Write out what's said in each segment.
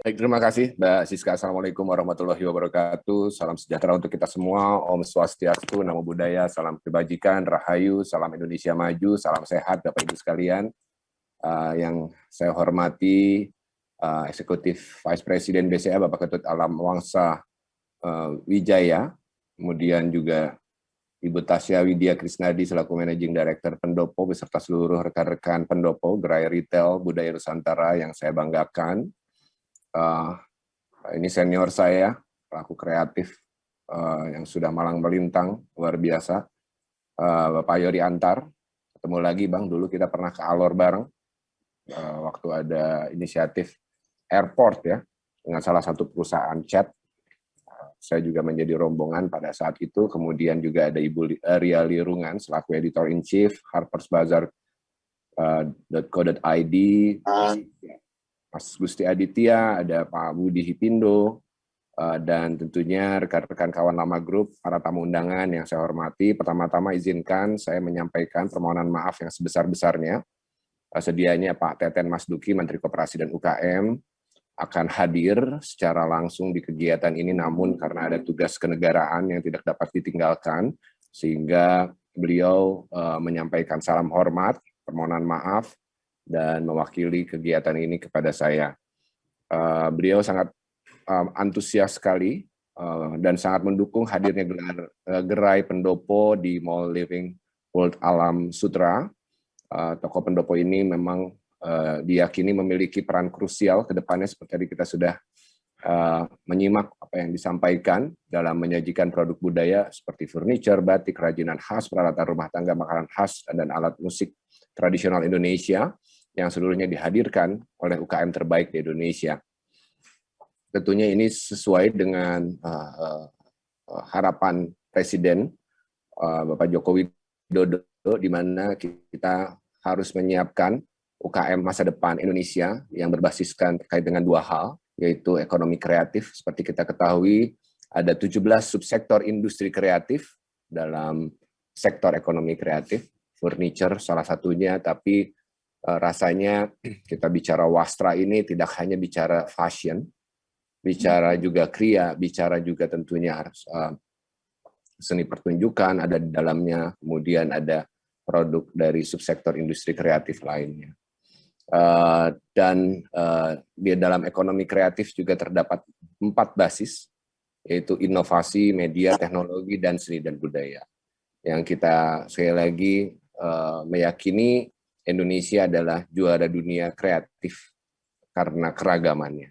Baik, terima kasih Mbak Siska. Assalamualaikum warahmatullahi wabarakatuh. Salam sejahtera untuk kita semua. Om Swastiastu, Namo Buddhaya, salam kebajikan, Rahayu, salam Indonesia maju, salam sehat Bapak Ibu sekalian. Yang saya hormati Eksekutif Vice President BCA Bapak Ketut Alam Wangsa Wijaya, kemudian juga Ibu Tasya Widya Krisnadi selaku Managing Director Pendopo beserta seluruh rekan-rekan Pendopo Gerai Retail Budaya Nusantara yang saya banggakan. Ini senior saya, pelaku kreatif yang sudah malang melintang, luar biasa. Bapak Yori Antar, ketemu lagi Bang, dulu kita pernah ke Alor bareng, waktu ada inisiatif airport ya, dengan salah satu perusahaan chat. Saya juga menjadi rombongan pada saat itu, kemudian juga ada Ibu Ria Lirungan, selaku Editor-in-Chief, Harper's Bazaar .co.id, Mas Gusti Aditya, ada Pak Budi Hipindo, dan tentunya rekan-rekan kawan lama grup, para tamu undangan yang saya hormati. Pertama-tama izinkan saya menyampaikan permohonan maaf yang sebesar-besarnya. Sedianya Pak Teten Mas Duki, Menteri Koperasi dan UKM, akan hadir secara langsung di kegiatan ini, namun karena ada tugas kenegaraan yang tidak dapat ditinggalkan, sehingga beliau menyampaikan salam hormat, permohonan maaf, dan mewakili kegiatan ini kepada saya. Beliau sangat antusias sekali dan sangat mendukung hadirnya gerai pendopo di Mall Living World Alam Sutra. Toko pendopo ini memang diyakini memiliki peran krusial ke depannya, seperti tadi kita sudah menyimak apa yang disampaikan dalam menyajikan produk budaya seperti furniture, batik, kerajinan khas, peralatan rumah tangga, makanan khas, dan alat musik tradisional Indonesia yang seluruhnya dihadirkan oleh UKM terbaik di Indonesia. Tentunya ini sesuai dengan harapan Presiden Bapak Joko Widodo, di mana kita harus menyiapkan UKM masa depan Indonesia yang berbasiskan terkait dengan dua hal, yaitu ekonomi kreatif. Seperti kita ketahui, ada 17 subsektor industri kreatif dalam sektor ekonomi kreatif, furniture salah satunya, tapi rasanya kita bicara wastra ini tidak hanya bicara fashion, bicara juga kriya, bicara juga tentunya seni pertunjukan ada di dalamnya, kemudian ada produk dari subsektor industri kreatif lainnya. Dan di dalam ekonomi kreatif juga terdapat 4 basis, yaitu inovasi, media, teknologi, dan seni dan budaya. Yang kita sekali lagi meyakini Indonesia adalah juara dunia kreatif karena keragamannya.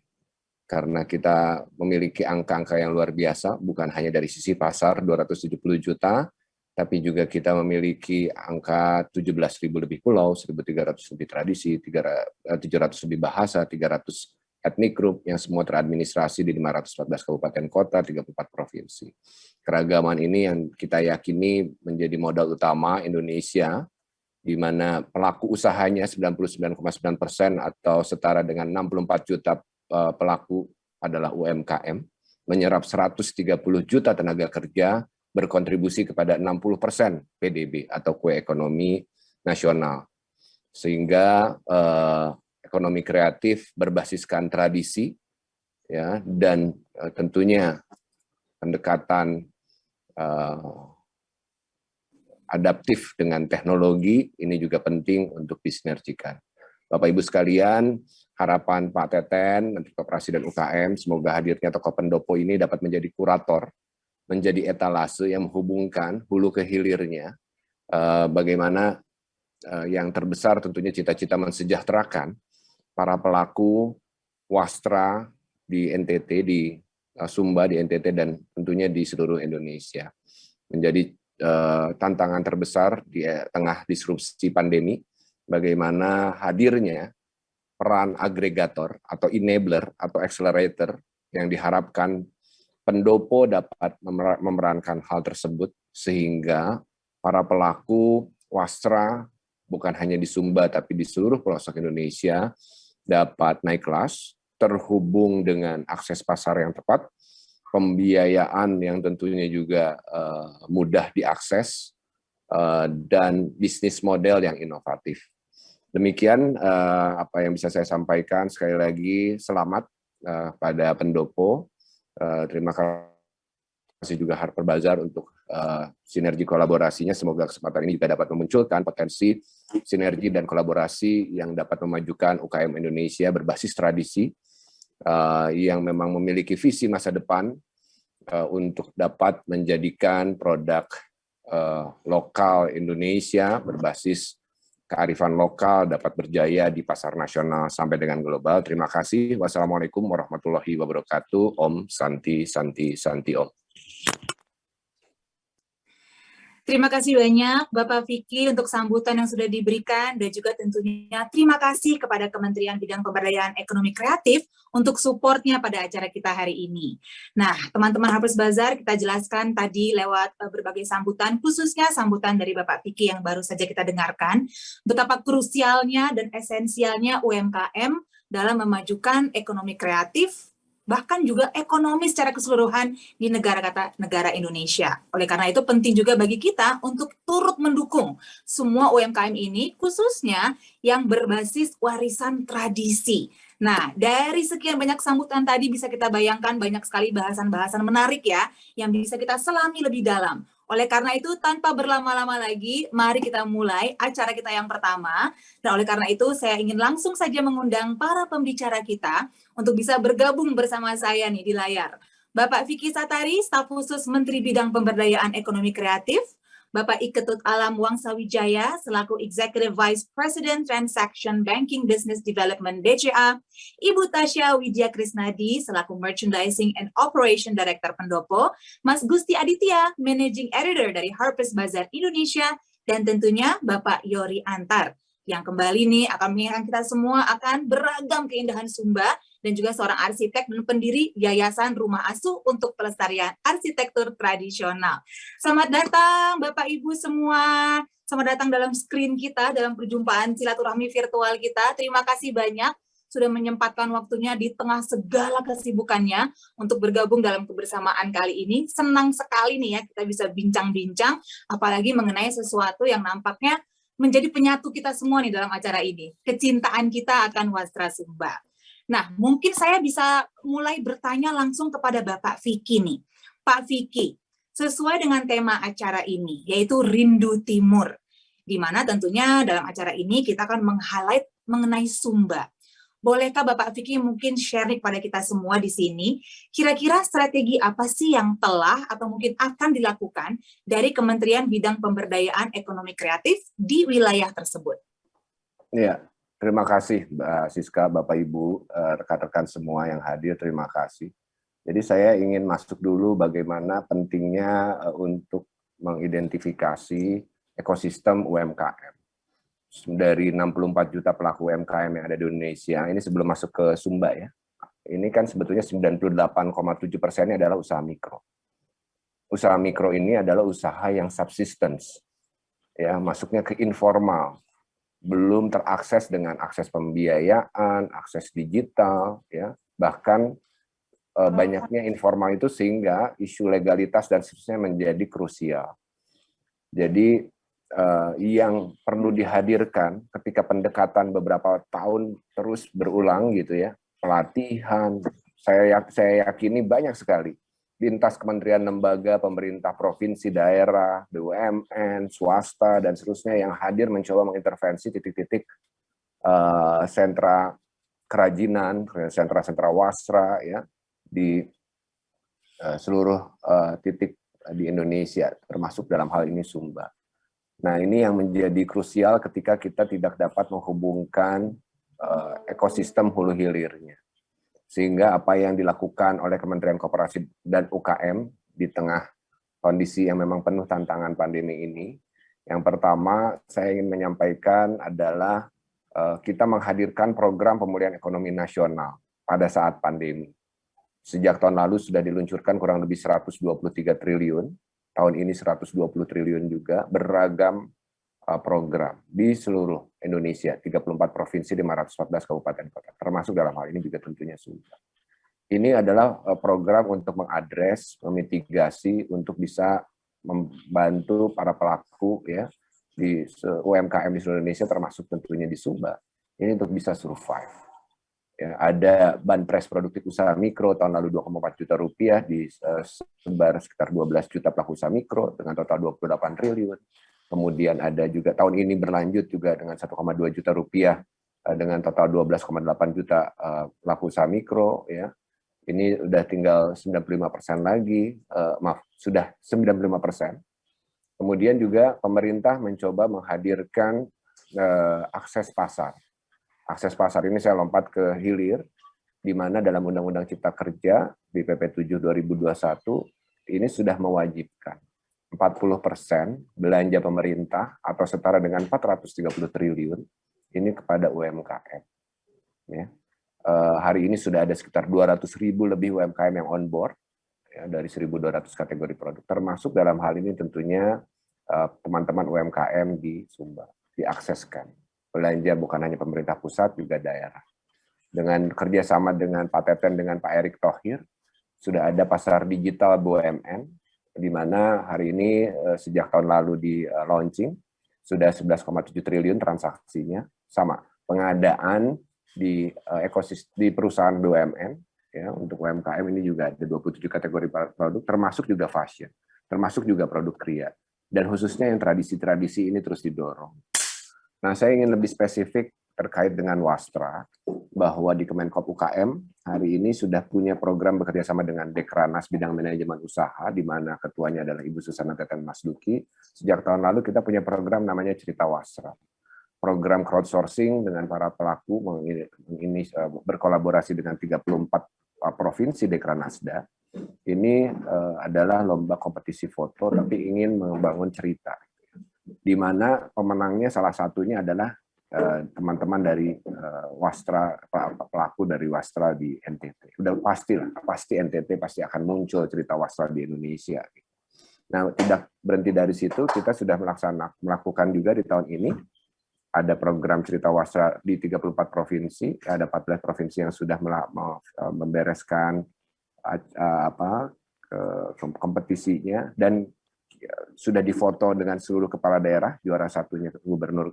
Karena kita memiliki angka-angka yang luar biasa, bukan hanya dari sisi pasar 270 juta, tapi juga kita memiliki angka 17.000 lebih pulau, 1.300 lebih tradisi, 700 lebih bahasa, 300 etnik group yang semua teradministrasi di 514 kabupaten kota, 34 provinsi. Keragaman ini yang kita yakini menjadi modal utama Indonesia, di mana pelaku usahanya 99,9% atau setara dengan 64 juta pelaku adalah UMKM, menyerap 130 juta tenaga kerja, berkontribusi kepada 60% PDB atau kue ekonomi nasional. Sehingga ekonomi kreatif berbasiskan tradisi, ya, dan tentunya pendekatan adaptif dengan teknologi ini juga penting untuk disinergikan. Bapak Ibu sekalian, harapan Pak Teten, Menteri Koperasi dan UKM, semoga hadirnya toko pendopo ini dapat menjadi kurator, menjadi etalase yang menghubungkan hulu ke hilirnya, bagaimana yang terbesar tentunya cita-cita mensejahterakan para pelaku wastra di NTT, di Sumba, di NTT, dan tentunya di seluruh Indonesia. Menjadi tantangan terbesar di tengah disrupsi pandemi, bagaimana hadirnya peran agregator atau enabler atau accelerator yang diharapkan pendopo dapat memerankan hal tersebut, sehingga para pelaku wastra bukan hanya di Sumba tapi di seluruh pelosok Indonesia dapat naik kelas, terhubung dengan akses pasar yang tepat, pembiayaan yang tentunya juga mudah diakses, dan bisnis model yang inovatif. Demikian apa yang bisa saya sampaikan. Sekali lagi selamat pada pendopo. Terima kasih juga Harper Bazaar untuk sinergi kolaborasinya. Semoga kesempatan ini juga dapat memunculkan potensi sinergi dan kolaborasi yang dapat memajukan UKM Indonesia berbasis tradisi yang memang memiliki visi masa depan untuk dapat menjadikan produk lokal Indonesia berbasis kearifan lokal dapat berjaya di pasar nasional sampai dengan global. Terima kasih. Wassalamualaikum warahmatullahi wabarakatuh. Om Santi Santi Santi Om. Terima kasih banyak Bapak Vicky untuk sambutan yang sudah diberikan, dan juga tentunya terima kasih kepada Kementerian Bidang Pemberdayaan Ekonomi Kreatif untuk supportnya pada acara kita hari ini. Nah, teman-teman Harper Bazaar, kita jelaskan tadi lewat berbagai sambutan, khususnya sambutan dari Bapak Vicky yang baru saja kita dengarkan, betapa krusialnya dan esensialnya UMKM dalam memajukan ekonomi kreatif, bahkan juga ekonomi secara keseluruhan di negara Indonesia. Oleh karena itu penting juga bagi kita untuk turut mendukung semua UMKM ini, khususnya yang berbasis warisan tradisi. Nah, dari sekian banyak sambutan tadi bisa kita bayangkan banyak sekali bahasan-bahasan menarik ya, yang bisa kita selami lebih dalam. Oleh karena itu, tanpa berlama-lama lagi, mari kita mulai acara kita yang pertama. Dan oleh karena itu, saya ingin langsung saja mengundang para pembicara kita untuk bisa bergabung bersama saya nih di layar. Bapak Vicky Satari, Staf Khusus Menteri Bidang Pemberdayaan Ekonomi Kreatif, Bapak Iketut Alam Wangsawijaya selaku Executive Vice President Transaction Banking Business Development BCA, Ibu Tasya Widya Krisnadi selaku Merchandising and Operation Director Pendopo, Mas Gusti Aditya, Managing Editor dari Harper Bazaar Indonesia, dan tentunya Bapak Yori Antar, yang kembali nih akan mengingatkan kita semua akan beragam keindahan Sumba, dan juga seorang arsitek dan pendiri Yayasan Rumah Asuh untuk Pelestarian Arsitektur Tradisional. Selamat datang Bapak Ibu semua, selamat datang dalam screen kita, dalam perjumpaan silaturahmi virtual kita. Terima kasih banyak sudah menyempatkan waktunya di tengah segala kesibukannya untuk bergabung dalam kebersamaan kali ini. Senang sekali nih ya kita bisa bincang-bincang, apalagi mengenai sesuatu yang nampaknya menjadi penyatu kita semua nih dalam acara ini. Kecintaan kita akan wastra Sumba. Nah, mungkin saya bisa mulai bertanya langsung kepada Bapak Vicky nih. Pak Vicky, sesuai dengan tema acara ini, yaitu Rindu Timur, di mana tentunya dalam acara ini kita akan meng-highlight mengenai Sumba. Bolehkah Bapak Vicky mungkin sharing pada kita semua di sini, kira-kira strategi apa sih yang telah atau mungkin akan dilakukan dari Kementerian Bidang Pemberdayaan Ekonomi Kreatif di wilayah tersebut? Iya. Terima kasih Mbak Siska, Bapak Ibu, rekan-rekan semua yang hadir, terima kasih. Jadi saya ingin masuk dulu bagaimana pentingnya untuk mengidentifikasi ekosistem UMKM. Dari 64 juta pelaku UMKM yang ada di Indonesia, ini sebelum masuk ke Sumba ya, ini kan sebetulnya 98,7% adalah usaha mikro. Usaha mikro ini adalah usaha yang subsistence, ya, masuknya ke informal, belum terakses dengan akses pembiayaan, akses digital, ya, bahkan banyaknya informal itu sehingga isu legalitas dan seterusnya menjadi krusial. Jadi yang perlu dihadirkan ketika pendekatan beberapa tahun terus berulang gitu ya, pelatihan, saya yakini banyak sekali lintas kementerian, lembaga, pemerintah provinsi, daerah, BUMN, swasta, dan seterusnya yang hadir mencoba mengintervensi titik-titik sentra kerajinan, sentra-sentra wasra ya di seluruh titik di Indonesia, termasuk dalam hal ini Sumba. Nah, ini yang menjadi krusial ketika kita tidak dapat menghubungkan ekosistem hulu hilirnya. Sehingga apa yang dilakukan oleh Kementerian Koperasi dan UKM di tengah kondisi yang memang penuh tantangan pandemi ini, yang pertama saya ingin menyampaikan adalah kita menghadirkan program pemulihan ekonomi nasional pada saat pandemi. Sejak tahun lalu sudah diluncurkan kurang lebih 123 triliun, tahun ini 120 triliun juga, beragam program di seluruh Indonesia, 34 provinsi, 514 kabupaten kota, termasuk dalam hal ini juga tentunya Sumba. Ini adalah program untuk mengadres, memitigasi, untuk bisa membantu para pelaku ya di UMKM di seluruh Indonesia, termasuk tentunya di Sumba, ini untuk bisa survive. Ya, ada banpres produktif usaha mikro tahun lalu 2,4 juta rupiah, disebar sekitar 12 juta pelaku usaha mikro dengan total 28 triliun. Kemudian ada juga tahun ini berlanjut juga dengan 1,2 juta rupiah dengan total 12,8 juta pelaku usaha mikro. Ya, ini udah tinggal 95% lagi, maaf, sudah 95%. Kemudian juga pemerintah mencoba menghadirkan akses pasar. Akses pasar ini saya lompat ke hilir, di mana dalam Undang-Undang Cipta Kerja di PP 7 2021 ini sudah mewajibkan 40% belanja pemerintah atau setara dengan 430 triliun ini kepada UMKM. Ya. Hari ini sudah ada sekitar 200.000 lebih UMKM yang on board, ya, dari 1.200 kategori produk, termasuk dalam hal ini tentunya teman-teman UMKM di Sumba diakseskan. Belanja bukan hanya pemerintah pusat, juga daerah. Dengan kerjasama dengan Pak Teten, dengan Pak Erick Thohir, sudah ada pasar digital BUMN, di mana hari ini sejak tahun lalu di launching, sudah 11,7 triliun transaksinya, sama pengadaan di ekosistem di perusahaan BUMN, ya, untuk UMKM ini juga ada 27 kategori produk, termasuk juga fashion, termasuk juga produk kria, dan khususnya yang tradisi-tradisi ini terus didorong. Nah, saya ingin lebih spesifik terkait dengan Wastra, bahwa di Kemenkop UKM hari ini sudah punya program bekerjasama dengan Dekranas Bidang Manajemen Usaha, di mana ketuanya adalah Ibu Susana Teten Masduki. Sejak tahun lalu kita punya program namanya Cerita Wastra. Program crowdsourcing dengan para pelaku, berkolaborasi dengan 34 provinsi Dekranasda. Ini adalah lomba kompetisi foto, tapi ingin membangun cerita, di mana pemenangnya salah satunya adalah teman-teman dari Wastra, pelaku dari Wastra di NTT. Udah pastilah, pasti NTT pasti akan muncul cerita Wastra di Indonesia. Nah, tidak berhenti dari situ, kita sudah melakukan juga di tahun ini, ada program cerita Wastra di 34 provinsi, ada 14 provinsi yang sudah membereskan kompetisinya, dan sudah difoto dengan seluruh kepala daerah, juara satunya gubernur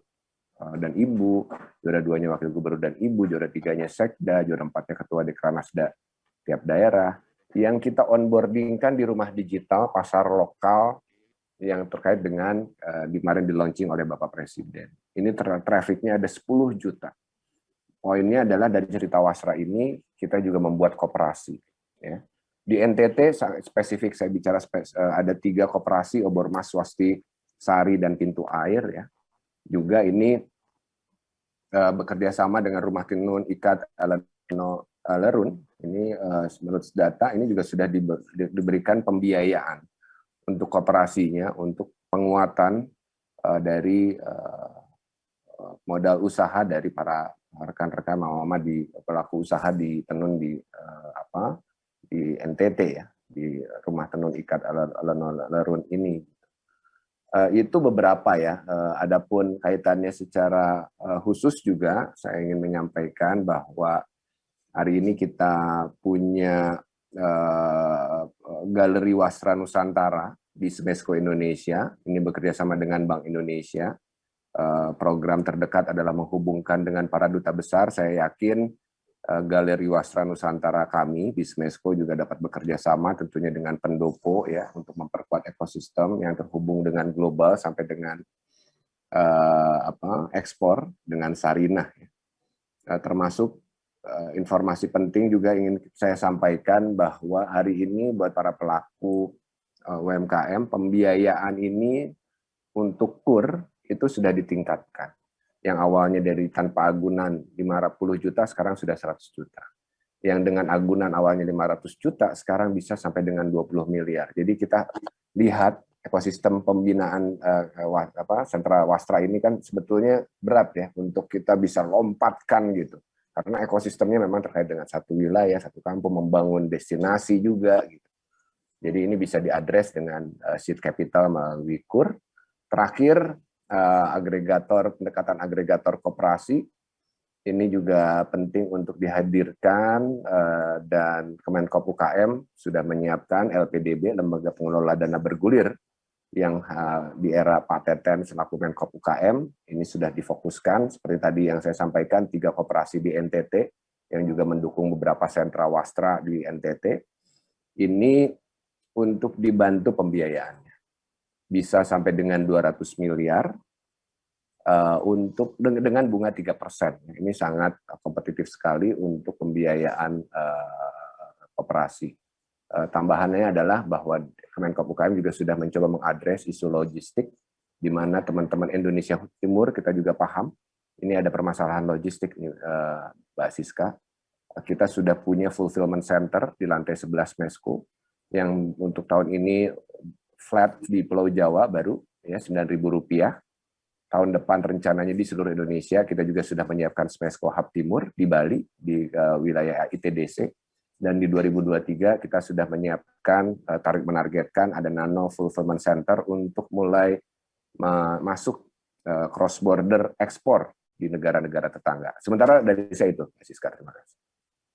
dan ibu, juara duanya wakil gubernur dan ibu, juara tiganya sekda, juara empatnya ketua Dekranasda tiap daerah, yang kita onboardingkan di rumah digital pasar lokal yang terkait dengan kemarin di launching oleh Bapak Presiden. Ini trafficnya ada 10 juta. Poinnya adalah dari cerita Wastra ini kita juga membuat koperasi. Ya. Di NTT spesifik saya bicara ada 3 koperasi, Obormas, Swasti, Sari, dan Pintu Air. Ya. Juga ini bekerja sama dengan Rumah Tenun Ikat Lerun. Ini menurut data ini juga sudah diberikan pembiayaan untuk koperasinya, untuk penguatan dari modal usaha dari para rekan-rekan mama di pelaku usaha di tenun di NTT, ya, di Rumah Tenun Ikat Lerun ini. Itu beberapa, ya. Adapun kaitannya secara khusus juga saya ingin menyampaikan bahwa hari ini kita punya Galeri Wastra Nusantara di SMESCO Indonesia. Ini bekerja sama dengan Bank Indonesia. Program terdekat adalah menghubungkan dengan para duta besar. Saya yakin Galeri Wastra Nusantara kami di SMESCO juga dapat bekerja sama tentunya dengan pendopo, ya, untuk memperkuat ekosistem yang terhubung dengan global sampai dengan ekspor dengan Sarinah, ya. Termasuk informasi penting juga ingin saya sampaikan bahwa hari ini buat para pelaku UMKM, pembiayaan ini untuk KUR itu sudah ditingkatkan. Yang awalnya dari tanpa agunan 510 juta, sekarang sudah 100 juta. Yang dengan agunan awalnya 500 juta, sekarang bisa sampai dengan 20 miliar. Jadi kita lihat ekosistem pembinaan sentra Wastra ini kan sebetulnya berat, ya, untuk kita bisa lompatkan gitu. Karena ekosistemnya memang terkait dengan satu wilayah, satu kampung, membangun destinasi juga, gitu. Jadi ini bisa diadres dengan seed capital melalui KUR. Terakhir, pendekatan agregator koperasi, ini juga penting untuk dihadirkan, dan Kemenkop UKM sudah menyiapkan LPDB, Lembaga Pengelola Dana Bergulir, yang di era Pak Teten selaku Menko UKM ini sudah difokuskan seperti tadi yang saya sampaikan 3 koperasi di NTT yang juga mendukung beberapa sentra wastra di NTT ini untuk dibantu pembiayaannya bisa sampai dengan 200 miliar untuk dengan bunga 3%. Ini sangat kompetitif sekali untuk pembiayaan koperasi. Tambahannya adalah bahwa Kemenko UKM juga sudah mencoba mengadres isu logistik, di mana teman-teman Indonesia Timur kita juga paham, ini ada permasalahan logistik, Mbak Siska. Kita sudah punya fulfillment center di lantai 11 Mesko, yang untuk tahun ini flat di Pulau Jawa baru, ya Rp9.000. Tahun depan rencananya di seluruh Indonesia, kita juga sudah menyiapkan Smesco Hub Timur di Bali, di wilayah ITDC, dan di 2023 kita sudah menyiapkan, menargetkan ada Nano Fulfillment Center untuk mulai masuk cross-border ekspor di negara-negara tetangga. Sementara dari saya itu, Siska, terima kasih.